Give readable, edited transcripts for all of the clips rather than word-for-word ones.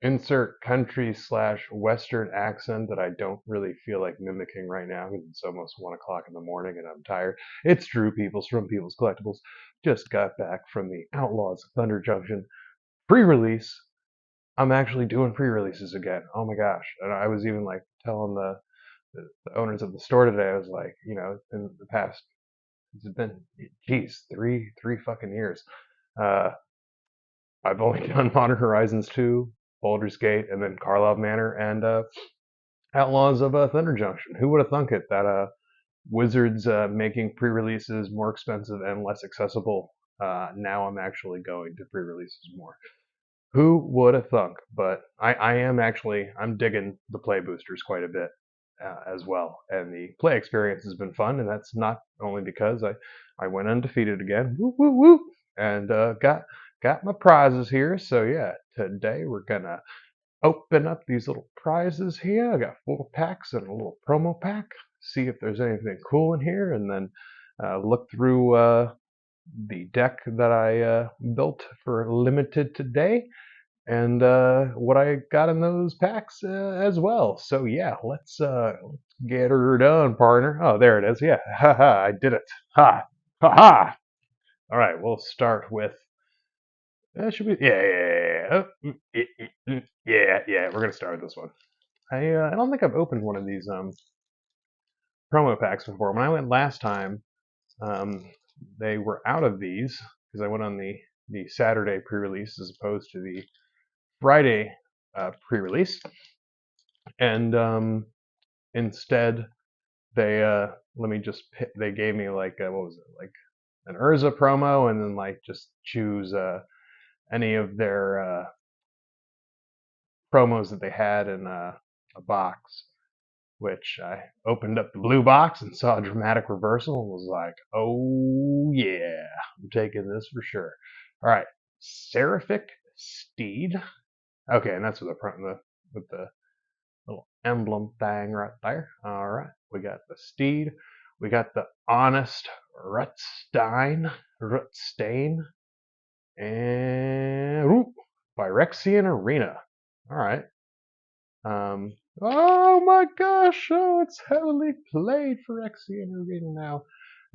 insert country slash Western accent that I don't really feel like mimicking right now because it's almost 1 o'clock in the morning and I'm tired. It's Drew Peoples from Peoples Collectibles. Just got back from the Outlaws Thunder Junction pre-release. I'm actually doing pre-releases again. Oh my gosh! And I was even like telling the owners of the store today. I was like, in the past, it's been, geez, three fucking years. Uh, I've only done Modern Horizons 2, Baldur's Gate, and then Karlov Manor and Outlaws of Thunder Junction. Who would have thunk it that Wizards making pre-releases more expensive and less accessible? Now I'm actually going to pre-releases more. Who would have thunk? But I am actually, I'm digging the play boosters quite a bit as well. And the play experience has been fun, and that's not only because I went undefeated again, woo woo woo, and got my prizes here. So yeah, today we're gonna open up these little prizes here. I got 4 packs and a little promo pack. See if there's anything cool in here, and then look through the deck that I built for limited today and what I got in those packs as well. So yeah, let's get her done, partner. Oh, there it is. Yeah, haha, I did it. Ha, ha ha. All right, we'll start with. Should we? Yeah. We're gonna start with this one. I don't think I've opened one of these promo packs before. When I went last time, um, they were out of these because I went on the Saturday pre-release as opposed to the Friday pre-release, and instead they let me just they gave me like what was it, like an Urza promo, and then like just choose any of their promos that they had in a box, which I opened up the blue box and saw a dramatic reversal and was like, oh yeah, I'm taking this for sure. All right, Seraphic Steed. Okay, and that's with the little emblem thing right there. All right, we got the Steed. We got the Honest Rutstain, and Phyrexian Arena. All right. Oh my gosh! Oh, it's heavily played Phyrexian Arena now.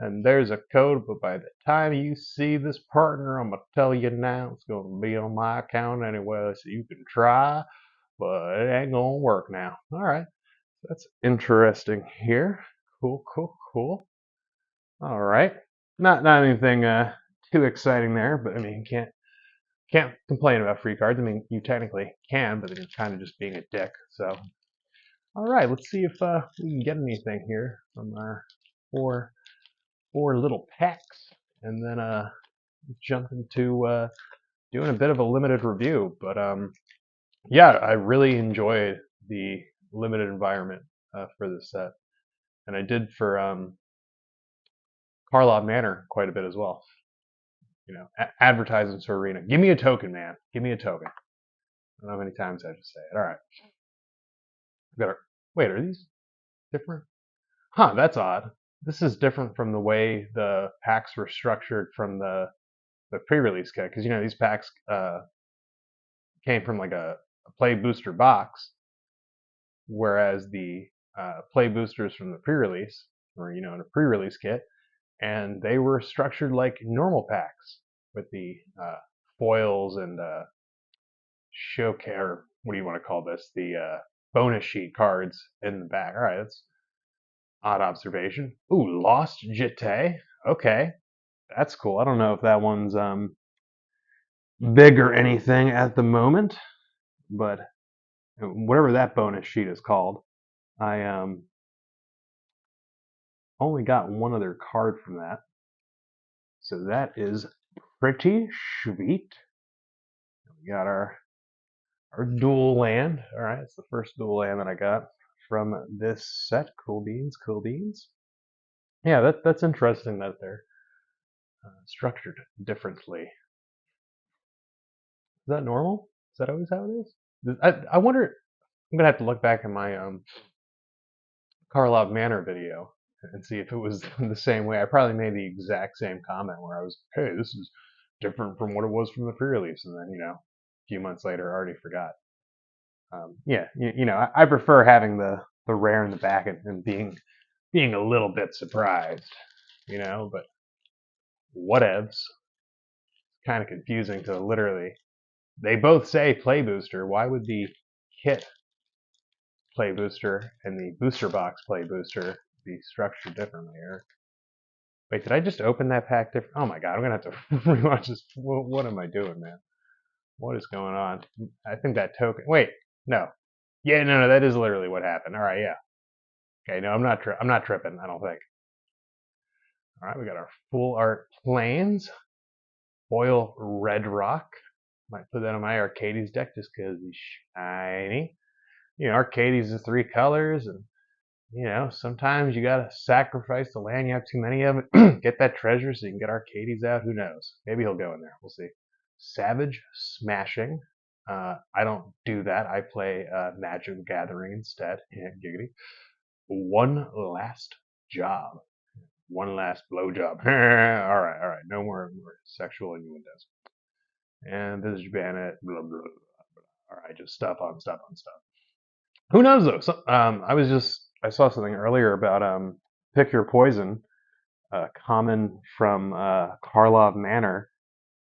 And there's a code, but by the time you see this partner, I'm gonna tell you now, it's gonna be on my account anyway, so you can try, but it ain't gonna work now. All right. That's interesting here. Cool, cool, cool. All right. Not anything too exciting there, but I mean, can't complain about free cards. I mean, you technically can, but it's kind of just being a dick. So, all right, let's see if we can get anything here from our four four little packs, and then jump into doing a bit of a limited review. But yeah, I really enjoyed the limited environment for this set, and I did for Karlov Manor quite a bit as well. Advertisements for Arena. Give me a token, man. Give me a token. I don't know how many times I have to say it. All right. Wait, are these different? Huh, that's odd. This is different from the way the packs were structured from the pre-release kit, because these packs came from like a play booster box, whereas the play boosters from the pre-release or in a pre-release kit, and they were structured like normal packs with the foils and showcase, or what do you want to call this? The bonus sheet cards in the back. All right, that's odd observation. Ooh, Lost Jite. Okay, that's cool. I don't know if that one's big or anything at the moment, but whatever that bonus sheet is called, I only got one other card from that, so that is pretty sweet. We got our dual land. All right, it's the first dual land that I got from this set. Cool beans, cool beans. Yeah, that's interesting that they're structured differently. Is that normal? Is that always how it is? I wonder. I'm gonna have to look back at my Karlov Manor video and see if it was the same way. I probably made the exact same comment where I was, "Hey, this is different from what it was from the pre-release," and then a few months later, I already forgot. Yeah, I prefer having the rare in the back and being a little bit surprised, but whatevs. Kind of confusing to literally. They both say play booster. Why would the kit play booster and the booster box play booster be structured differently? Or wait, did I just open that pack different? Oh my god, I'm gonna have to rewatch this. What am I doing, man? What is going on? I think that token. Wait, no. Yeah, no, that is literally what happened. All right, yeah. Okay, no, I'm not tripping. I don't think. All right, we got our full art planes. Foil red rock. Might put that on my Arcades deck just because he's shiny. Arcades is 3 colors, and sometimes you gotta sacrifice the land. You have too many of it. Get that treasure so you can get Arcades out. Who knows? Maybe he'll go in there. We'll see. Savage Smashing. I don't do that. I play Magic Gathering instead. Yeah, giggity. One Last Job. One last blowjob. All right. No more sexual innuendos. And Visage Bandit. Blah, blah, blah. All right, just stuff on stuff on stuff. Who knows though? So, I saw something earlier about Pick Your Poison. Common from Karlov Manor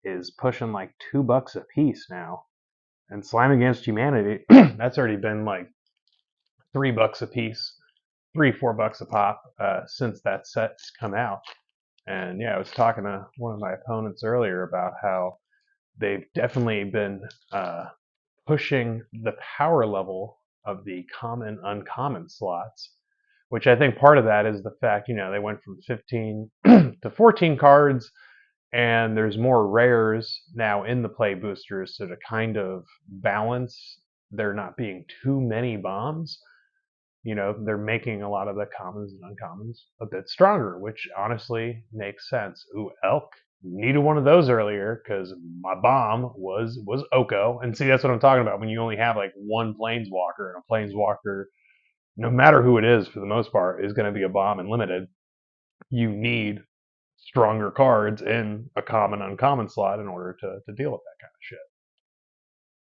is pushing like $2 a piece now, and Slime Against Humanity that's already been like $3 a piece, $4 a pop since that set's come out. And yeah, I was talking to one of my opponents earlier about how they've definitely been pushing the power level of the common uncommon slots, which I think part of that is the fact, they went from 15 to 14 cards, and there's more rares now in the play boosters, so to kind of balance there not being too many bombs, they're making a lot of the commons and uncommons a bit stronger, which honestly makes sense. Ooh, Elk needed one of those earlier because my bomb was Oko. And see, that's what I'm talking about. When you only have like one planeswalker, and a planeswalker, no matter who it is, for the most part, is going to be a bomb and limited, you need stronger cards in a common uncommon slot in order to deal with that kind of shit.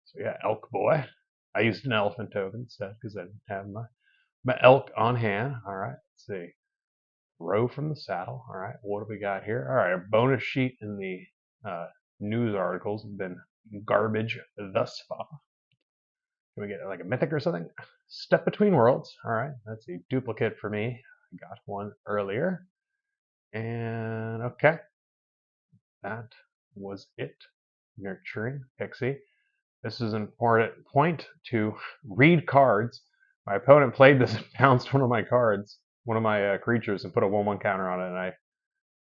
So yeah, Elk boy. I used an elephant token instead because I didn't have my elk on hand. All right, let's see. Row from the saddle. All right, what do we got here? All right, a bonus sheet in the news articles have been garbage thus far. Can we get like a mythic or something? Step Between Worlds. All right, that's a duplicate for me. I got one earlier. And okay, that was it. Nurturing Pixie. This is an important point to read cards. My opponent played this and bounced one of my cards, one of my creatures, and put a 1/1 counter on it, and I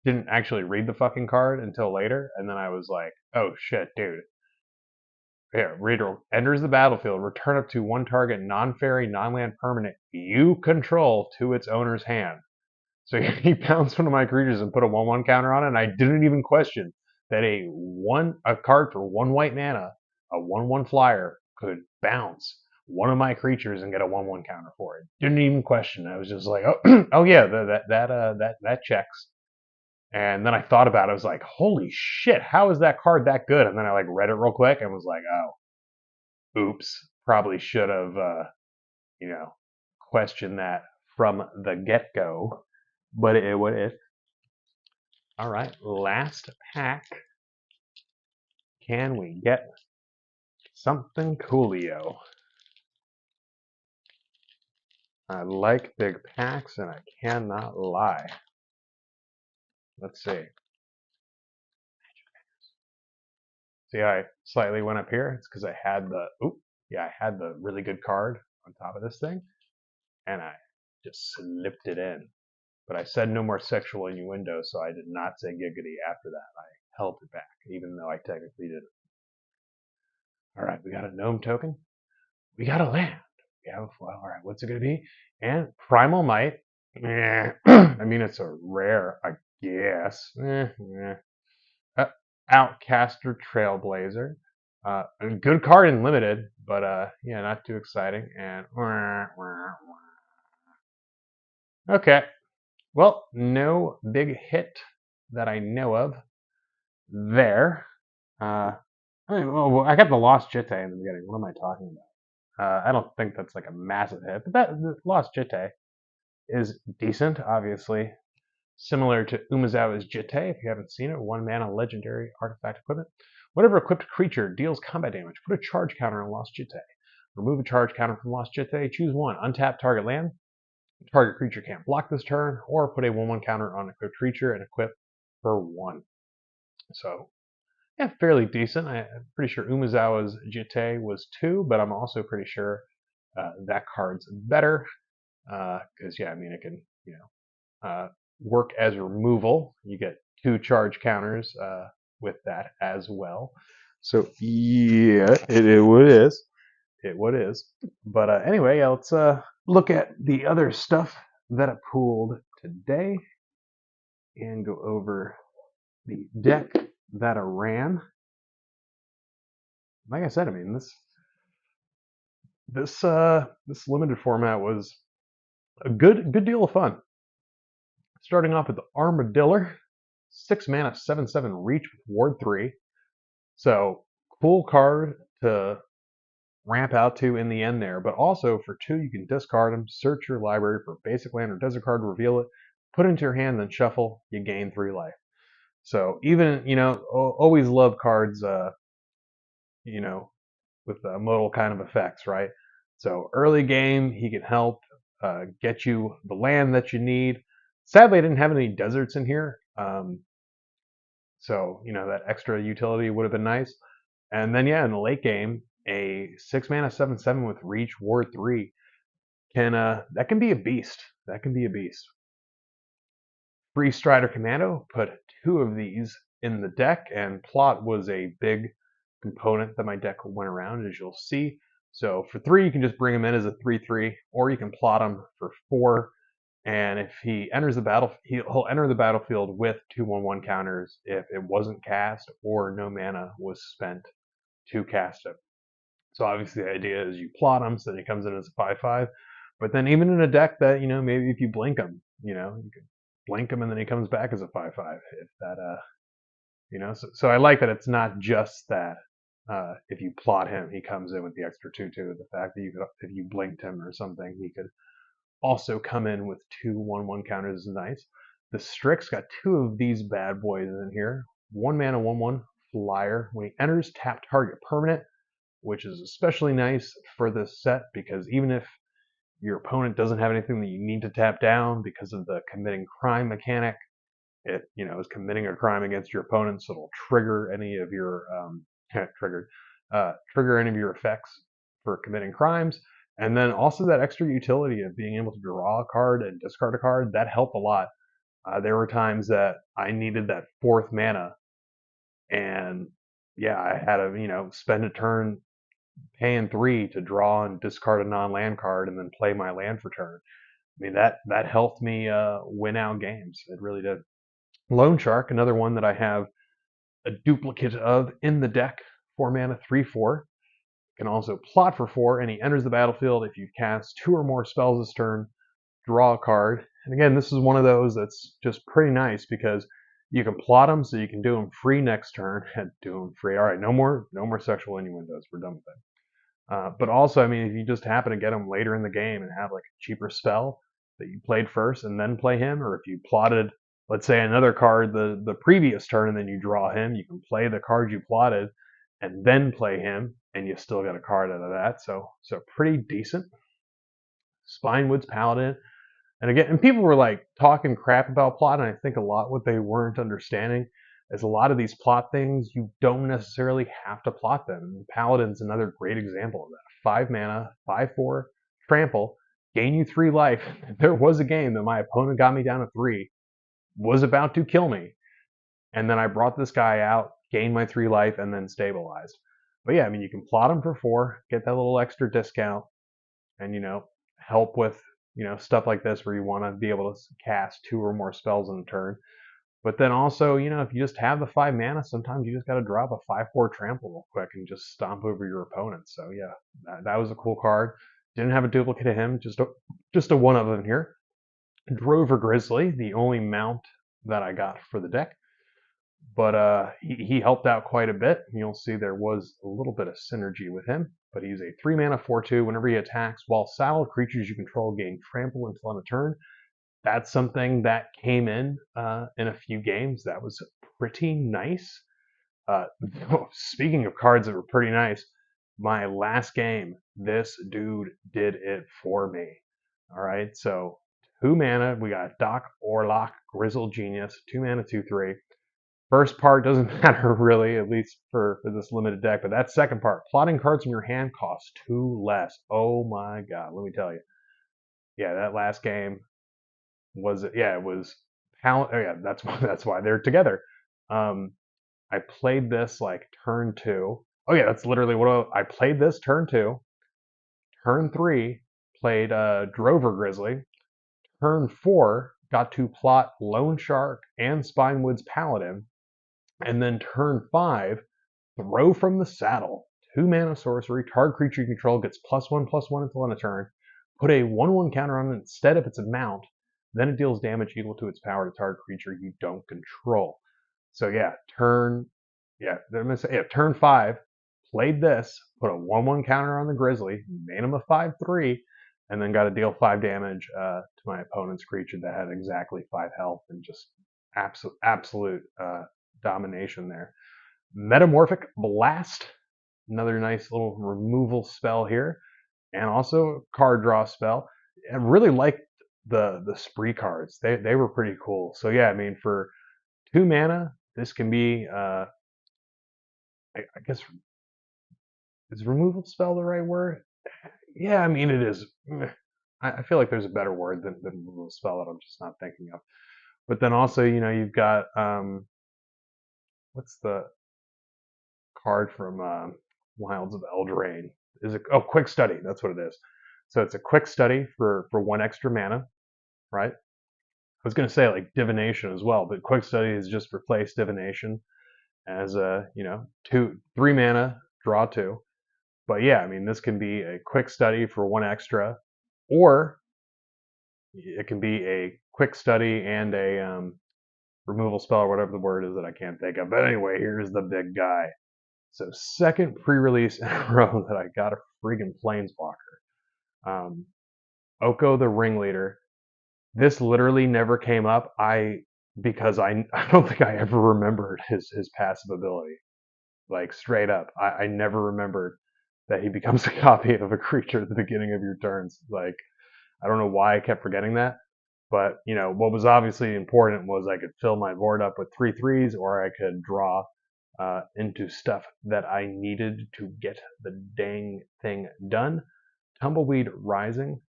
didn't actually read the fucking card until later, and then I was like, oh shit, dude. Here, reader enters the battlefield, return up to one target non-fairy, non-land permanent you control to its owner's hand. So he pounced one of my creatures and put a 1/1 counter on it, and I didn't even question that a card for 1 white mana, a 1/1 flyer, could bounce one of my creatures and get a 1/1 counter for it. Didn't even question. I was just like, oh, oh yeah, that checks. And then I thought about it. I was like, holy shit, how is that card that good? And then I like read it real quick and was like, oh, oops, probably should have, questioned that from the get-go. But what if? All right, last pack. Can we get something coolio? I like big packs, and I cannot lie. Let's see. See how I slightly went up here? It's because I had I had the really good card on top of this thing, and I just slipped it in. But I said no more sexual innuendo, so I did not say giggity after that. I held it back, even though I technically didn't. All right, we got a gnome token. We got a land. We have a foil. All right, what's it going to be? And Primal Might. I mean, it's a rare, I guess. Outcaster Trailblazer. A good card in limited, but yeah, not too exciting. And okay, well, no big hit that I know of there. I got the Lost Jite in the beginning. What am I talking about? I don't think that's like a massive hit, but that Lost Jite is decent, obviously. Similar to Umezawa's Jite, if you haven't seen it, 1 mana legendary artifact equipment. Whenever equipped creature deals combat damage, put a charge counter on Lost Jite. Remove a charge counter from Lost Jite, choose one. Untap target land. Target creature can't block this turn, or put a 1/1 counter on equipped creature and equip for 1. So, yeah, fairly decent. I'm pretty sure Umezawa's Jite was 2, but I'm also pretty sure that card's better. Because, yeah, I mean, it can, work as removal. You get 2 charge counters with that as well. So, yeah, it what it is. It what it is. But anyway, let's look at the other stuff that I pulled today and go over the deck that I ran. Like I said, I mean this limited format was a good deal of fun. Starting off with the Armad Diller, 6 mana, 7/7 reach with Ward 3. So cool card to ramp out to in the end there. But also for 2, you can discard them, search your library for basic land or desert card, reveal it, put it into your hand, then shuffle. You gain 3 life. So even always love cards, with modal kind of effects, right? So early game, he can help get you the land that you need. Sadly, I didn't have any deserts in here, so that extra utility would have been nice. And then yeah, in the late game, a 6 mana 7/7 with reach ward 3 that can be a beast. That can be a beast. Free Strider Commando, put 2 of these in the deck, and plot was a big component that my deck went around, as you'll see. So for 3, you can just bring him in as a 3/3, or you can plot him for 4. And if he enters the battle, he'll enter the battlefield with 2 1/1 counters if it wasn't cast or no mana was spent to cast it. So obviously the idea is you plot him so that he comes in as a 5/5. But then even in a deck that maybe if you blink him, you could blink him and then he comes back as a 5/5. If that so I like that it's not just that if you plot him, he comes in with the extra 2/2. The fact that if you blinked him or something, he could also come in with 2 1/1 counters is nice. The Strix got 2 of these bad boys in here. 1 mana 1/1 flyer. When he enters, tap target permanent, which is especially nice for this set because even if your opponent doesn't have anything that you need to tap down because of the committing crime mechanic, it is committing a crime against your opponent, so it'll trigger any of your trigger any of your effects for committing crimes. And then also that extra utility of being able to draw a card and discard a card, that helped a lot. There were times that I needed that 4th mana, and yeah, I had to spend a turn paying 3 to draw and discard a non-land card and then play my land for turn. I mean that helped me win out games. It really did. Loan Shark, another one that I have a duplicate of in the deck. 4 mana 3/4. Can also plot for 4, and he enters the battlefield if you cast 2 or more spells this turn, draw a card. And again, this is one of those that's just pretty nice because you can plot them so you can do them free next turn and do them free. All right, no more sexual innuendos. We're done with that. But also, I mean, if you just happen to get him later in the game and have like a cheaper spell that you played first and then play him, or if you plotted, let's say, another card the previous turn and then you draw him, you can play the card you plotted and then play him, and you still get a card out of that. So pretty decent. Spinewood's Paladin. And again, and people were like talking crap about plot, and I think a lot what they weren't understanding is a lot of these plot things, you don't necessarily have to plot them. Paladin's another great example of that. 5 mana, 5/4, trample, gain you 3 life. There was a game that my opponent got me down to 3, was about to kill me, and then I brought this guy out, gained my 3 life, and then stabilized. But yeah, I mean, you can plot him for 4, get that little extra discount, and help with stuff like this where you want to be able to cast 2 or more spells in a turn. But then also, if you just have the 5 mana, sometimes you just got to drop a 5/4 trample real quick and just stomp over your opponent. So yeah, that was a cool card. Didn't have a duplicate of him, just a one of them here. Drover Grizzly, the only mount that I got for the deck. But he helped out quite a bit. You'll see there was a little bit of synergy with him. but he's a 3 mana 4/2. Whenever he attacks, while saddled, creatures you control gain trample until end of turn. That's something that came in a few games. That was pretty nice. Speaking of cards that were pretty nice, my last game, this dude did it for me. All right, so 2 mana, we got Doc Orlok, Grizzled Genius, 2 mana, 2/3. First part doesn't matter really, at least for this limited deck, but that second part, plotting cards in your hand costs 2 less. Oh my god, let me tell you. Yeah, that last game was it was oh yeah, that's why they're together. I played this like turn 2. Oh yeah, that's literally what I played this turn 2. Turn 3 played Drover Grizzly. Turn 4 got to plot Lone Shark and Spinewood's Paladin. And then turn 5, throw from the saddle. 2 mana sorcery. Target creature you control gets +1/+1 until end of turn. Put a 1/1 counter on it instead if it's a mount. Then it deals damage equal to its power to target creature you don't control. So yeah, turn 5, played this, put a 1/1 counter on the Grizzly, made him a 5/3, and then got to deal 5 damage to my opponent's creature that had exactly 5 health and just absolute domination there. Metamorphic Blast, another nice little removal spell here, and also a card draw spell. I really liked the Spree cards. They were pretty cool. So yeah, I mean for 2 mana, this can be I guess is removal spell the right word? Yeah, I mean it is. I feel like there's a better word than removal spell that I'm just not thinking of. But then also, you've got what's the card from Wilds of Eldraine? Quick Study? That's what it is. So it's a quick study for 1 extra mana, right? I was gonna say like divination as well, but quick study is just replace divination as a 3 mana, draw 2. But yeah, I mean this can be a quick study for 1 extra, or it can be a quick study and a removal spell or whatever the word is that I can't think of. But anyway, here's the big guy. So second pre-release in a row that I got a freaking planeswalker. Oko the Ringleader. This literally never came up. Because I don't think I ever remembered his passive ability. Like straight up, I never remembered that he becomes a copy of a creature at the beginning of your turns. Like I don't know why I kept forgetting that. But what was obviously important was I could fill my board up with 3/3s, or I could draw into stuff that I needed to get the dang thing done. Tumbleweed Rising.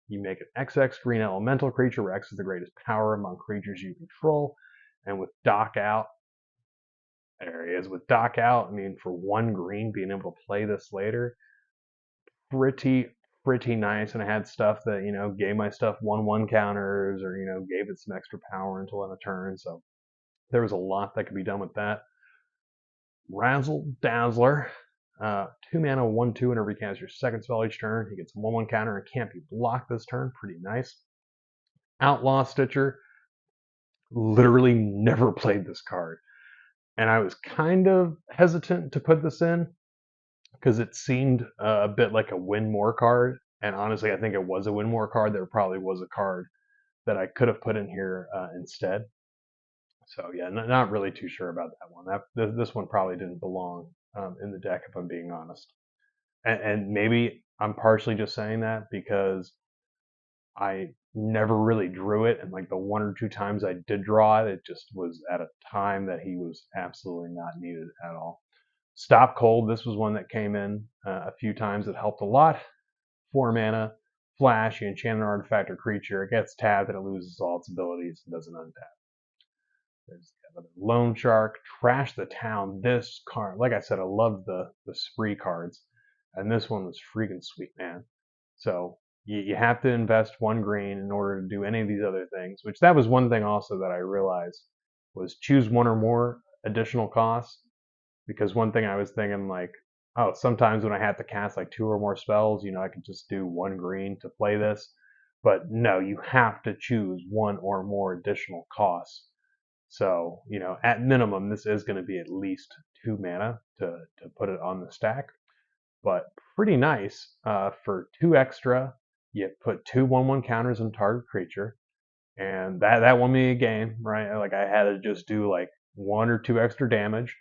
You make an XX green elemental creature where X is the greatest power among creatures you control. And with Dock Out, there he is. With Dock Out, I mean, for 1 green, being able to play this later, pretty nice. And I had stuff that gave my stuff 1/1 counters, or gave it some extra power until end of turn. So there was a lot that could be done with that. Razzle Dazzler, 2 mana, 1/2. Whenever you cast your second spell each turn, he gets a 1/1 counter and can't be blocked this turn. Pretty nice. Outlaw Stitcher, literally never played this card, and I was kind of hesitant to put this in because it seemed a bit like a win more card. And honestly, I think it was a win more card. There probably was a card that I could have put in here instead. So yeah, not really too sure about that one. This one probably didn't belong in the deck, if I'm being honest. And maybe I'm partially just saying that because I never really drew it, and like the 1 or 2 times I did draw it, it just was at a time that he was absolutely not needed at all. Stop Cold. This was one that came in a few times. It helped a lot. 4 mana, flash. You enchant an artifact or creature. It gets tapped and it loses all its abilities and doesn't untap. There's another Lone Shark. Trash the Town. This card, like I said, I love the Spree cards, and this one was freaking sweet, man. So you have to invest 1 green in order to do any of these other things, which that was one thing also that I realized was choose 1 or more additional costs. Because one thing I was thinking like, oh, sometimes when I have to cast like 2 or more spells, I could just do 1 green to play this. But no, you have to choose 1 or more additional costs. So, at minimum, this is going to be at least 2 mana to put it on the stack. but pretty nice. For 2 extra, you put 2 1/1 counters on target creature, and that won me a game, right? Like I had to just do like 1 or 2 extra damage,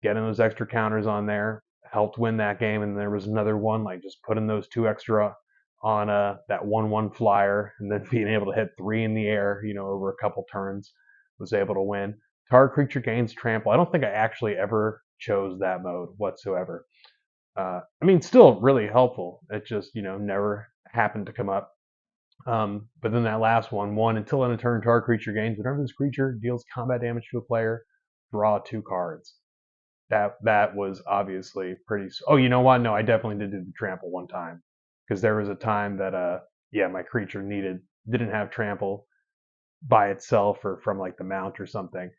getting those extra counters on there helped win that game. And there was another one, like just putting those 2 extra on that 1/1 flyer, and then being able to hit 3 in the air, over a couple turns, was able to win. Target creature gains trample. I don't think I actually ever chose that mode whatsoever. I mean, still really helpful. It just, never happened to come up. But then that last one, until end of turn, target creature gains. Whenever this creature deals combat damage to a player, draw 2 cards. That was obviously pretty. Oh, you know what? No, I definitely did do the trample one time, because there was a time that my creature didn't have trample by itself or from like the mount or something,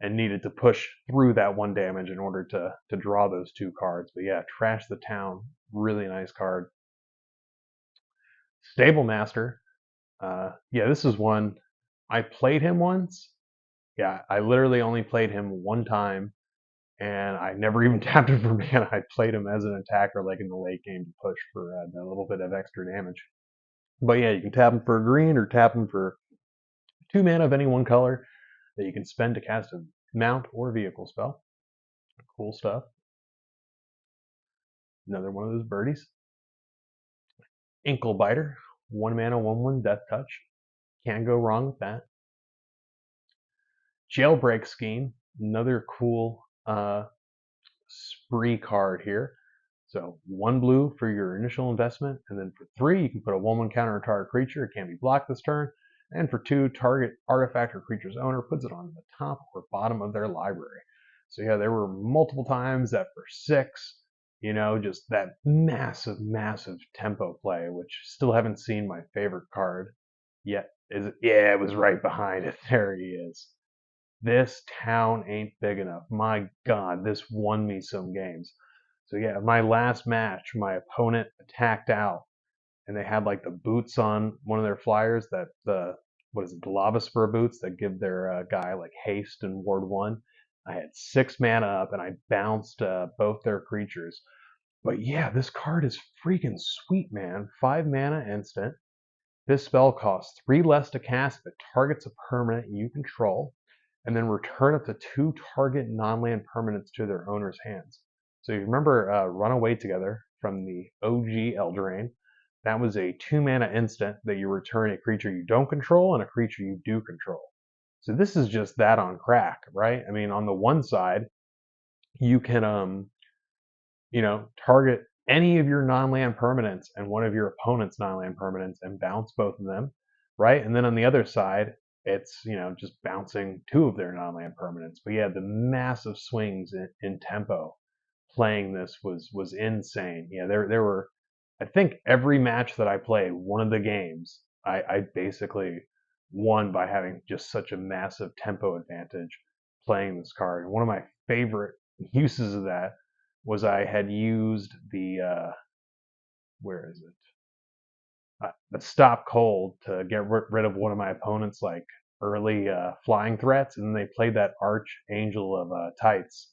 and needed to push through that 1 damage in order to draw those 2 cards. But yeah, Trash the Town, really nice card. Stable Master. Yeah, this is one I played him once. Yeah, I literally only played him 1 time, and I never even tapped him for mana. I played him as an attacker, like in the late game, to push for a little bit of extra damage. But yeah, you can tap him for a green or tap him for 2 mana of any one color that you can spend to cast a mount or vehicle spell. Cool stuff. Another one of those birdies. Inkle Biter, 1 mana, 1/1 Death Touch. Can't go wrong with that. Jailbreak Scheme, another cool spree card here. So 1 blue for your initial investment, and then for 3, you can put a 1/1 counter on target creature. It can't be blocked this turn. And for 2, target artifact or creature's owner puts it on the top or bottom of their library. So yeah, there were multiple times that for 6, just that massive, massive tempo play, which still haven't seen my favorite card yet. Is it? Yeah, it was right behind it. There he is. This town ain't big enough. My God, this won me some games. So yeah, my last match, my opponent attacked out, and they had like the boots on one of their flyers, that the lava spur boots that give their guy like haste and ward 1. I had 6 mana up, and I bounced both their creatures. But yeah, this card is freaking sweet, man. 5 mana instant. This spell costs 3 less to cast if it targets a permanent you control, and then return up to 2 target non-land permanents to their owner's hands. So you remember Run Away Together from the OG Eldraine? That was a 2 mana instant that you return a creature you don't control and a creature you do control. So this is just that on crack, right? I mean, on the one side, you can target any of your non-land permanents and one of your opponent's non-land permanents and bounce both of them, right? And then on the other side, it's just bouncing 2 of their non-land permanents. But yeah, the massive swings in tempo playing this was insane. Yeah, there were, I think every match that I played, one of the games, I basically won by having just such a massive tempo advantage playing this card. And one of my favorite uses of that was I had used the where is it? The Stop Cold to get rid of one of my opponent's like early flying threats, and then they played that Archangel of Tights,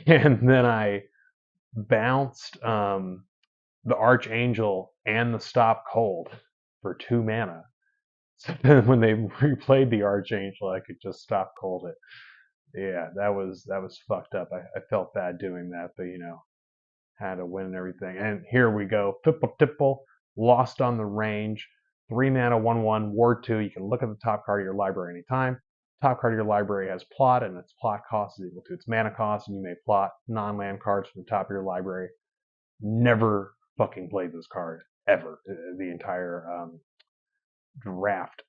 and then I bounced the Archangel and the Stop Cold for 2 mana. So then when they replayed the Archangel, I could just Stop Cold it. Yeah, that was fucked up. I felt bad doing that, but had to win and everything. And here we go. Tipple Tipple, Lost on the Range, 3 mana, 1/1, Ward 2. You can look at the top card of your library anytime. Top card of your library has plot, and its plot cost is equal to its mana cost, and you may plot non-land cards from the top of your library. Never fucking played this card, ever. The entire draft.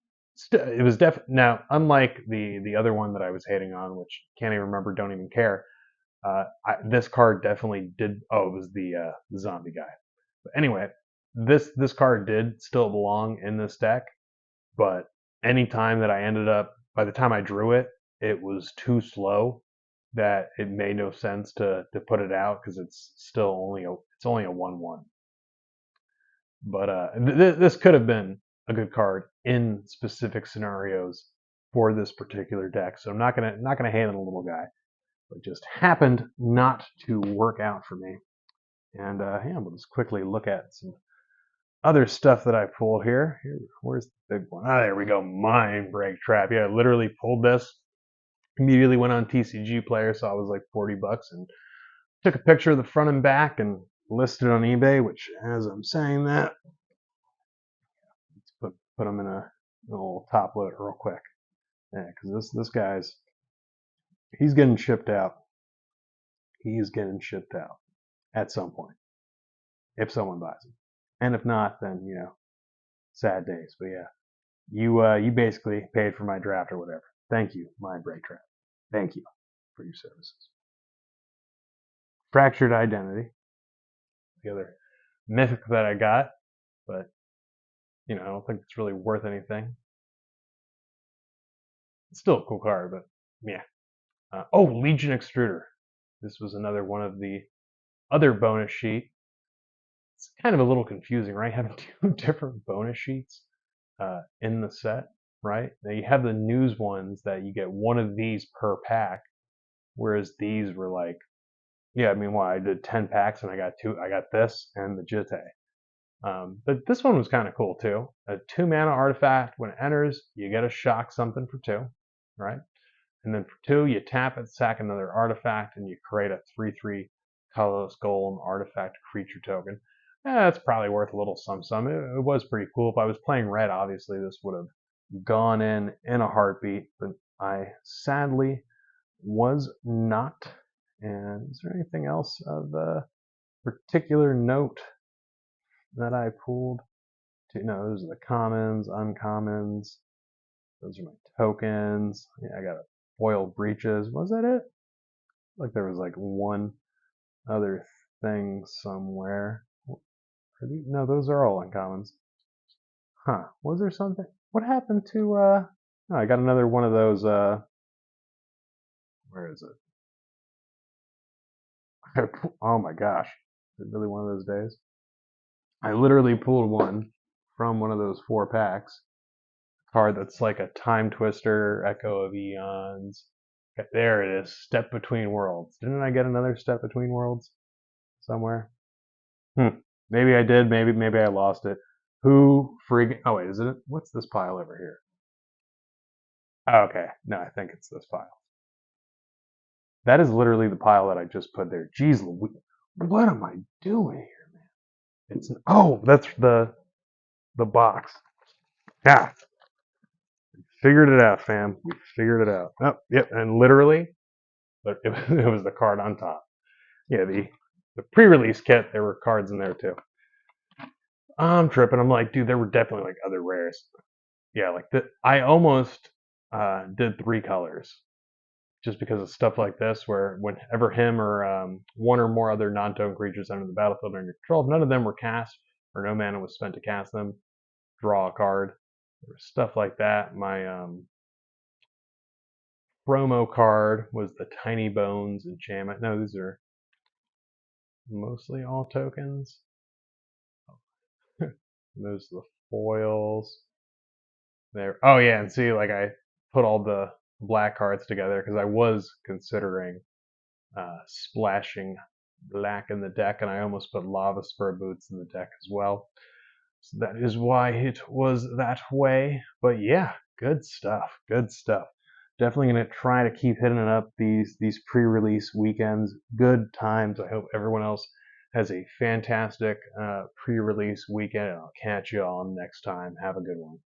It was now, unlike the other one that I was hating on, which can't even remember, don't even care. This card definitely did. Oh, it was the zombie guy. But anyway, this card did still belong in this deck, but any time that I ended up, by the time I drew it, it was too slow that it made no sense to put it out, because it's still only a 1/1. But this could have been a good card in specific scenarios for this particular deck. So I'm not gonna hate on the little guy. It just happened not to work out for me. And yeah, we'll just quickly look at some other stuff that I pulled here. Where's the big one? Ah, there we go. Mind Break Trap. Yeah, I literally pulled this. Immediately went on TCG Player, saw it was like 40 bucks, and took a picture of the front and back and listed it on eBay. Which, as I'm saying that, let's put them in a little top loader real quick. Yeah, because this guy's he's getting shipped out. He's getting shipped out at some point if someone buys him, and if not, then sad days. But yeah, you basically paid for my draft or whatever. Thank you, Mind Break Trap. Thank you for your services. Fractured Identity, the other mythic that I got, but I don't think it's really worth anything. It's still a cool card, but yeah. Oh, Legion Extruder. This was another one of the other bonus sheet. It's kind of a little confusing, right? Having two different bonus sheets in the set, right? Now you have the news ones that you get one of these per pack, whereas these were like, yeah, I mean, I did 10 packs and I got this and the Jite. But this one was kind of cool too. A 2-mana artifact, when it enters, you get a shock something for 2, right? And then for 2, you tap it, sack another artifact, and you create a 3/3 colorless golem artifact creature token. That's probably worth a little sum. It was pretty cool. If I was playing red, obviously this would have gone in a heartbeat, but I sadly was not. And is there anything else of particular note that I pulled? No, those are the commons, uncommons. Those are my tokens. Yeah, I got a foil breaches. Was that it? Like there was like one other thing somewhere. No, those are all uncommons. Huh. Was there something? What happened to oh, I got another one of those where is it? Oh my gosh. Is it really one of those days? I literally pulled one from one of those 4 packs. Card that's like a Time Twister, Echo of Eons. Okay, there it is. Step Between Worlds. Didn't I get another Step Between Worlds somewhere? Maybe I did. Maybe I lost it. Who freaking? Oh wait, is it? What's this pile over here? Oh, okay, no, I think it's this pile. That is literally the pile that I just put there. Jeez, what am I doing here, man? That's the box. Yeah, figured it out, fam. We figured it out. Oh, yep, and literally, but it was the card on top. Yeah, the pre-release kit. There were cards in there too. I'm tripping. I'm like, dude, there were definitely like other rares. Yeah, like I almost did 3 colors just because of stuff like this, where whenever him or one or more other non-token creatures enter the battlefield under your control, if none of them were cast or no mana was spent to cast them, draw a card. There was stuff like that. My promo card was the Tiny Bones enchantment. No, these are mostly all tokens. Those are the foils. There. Oh yeah, and see, like I put all the black cards together because I was considering splashing black in the deck, and I almost put Lava Spur Boots in the deck as well. So that is why it was that way. But yeah, good stuff. Good stuff. Definitely gonna try to keep hitting it up these pre-release weekends. Good times. I hope everyone else has a fantastic pre-release weekend. I'll catch you all next time. Have a good one.